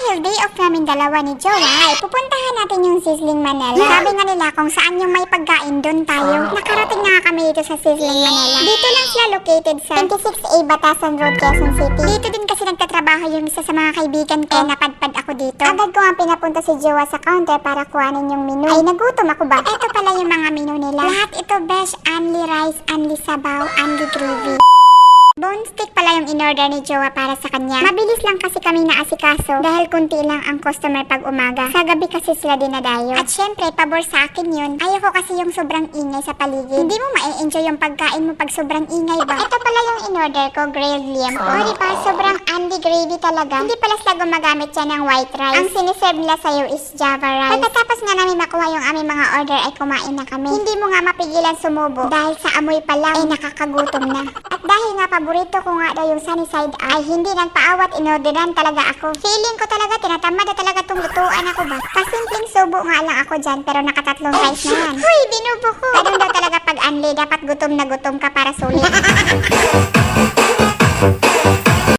dahil day off namin dalawa ni Jowa, ay pupuntahan natin yung Sizzling Manila. Sabi nga nila kung saan yung may pagkain, doon tayo. Nakarating na nga kami dito sa Sizzling Manila. Dito lang sila located sa 26A Batasan Road, Quezon City. Dito din kasi nagtatrabaho yung isa sa mga kaibigan ko. Napadpad ako dito. Agad ko nga pinapunta si Jowa sa counter para kuhanin yung menu. Ay, nagutom ako ba? Ito pala yung mga menu nila. Lahat ito, besh, only rice, only sabaw, only gravy. Bone steak pala yung in-order ni Jowa para sa kanya. Mabilis lang kasi kami naasikaso dahil kunti lang ang customer pag umaga. Sa gabi kasi sila dinadayo. At syempre, pabor sa akin yun. Ayoko kasi yung sobrang ingay sa paligid. Hindi mo ma-enjoy yung pagkain mo pag sobrang ingay ba? Ito pala yung in-order ko, grilled liempo. O diba, sobrang only gravy talaga. Hindi pala sila gumagamit yan ng white rice. Ang siniserve nila sa'yo is Java rice. Pagkatapos nga namin makuha yung aming mga order ay kumain na kami. Hindi mo nga mapigilan sumubo dahil sa amoy pa lang ay nakakagutom na. At dahil nga paborito ko nga daw yung sunny side ay hindi nagpaawat, inorderan talaga ako. Feeling ko talaga tinatamad na talaga tong lutuan ako ba? Kasimpleng subo nga lang ako dyan pero nakatatlong rice na yan. Huy, binubo ko! Ganun daw talaga pag unli, dapat gutom na gutom ka para sulit.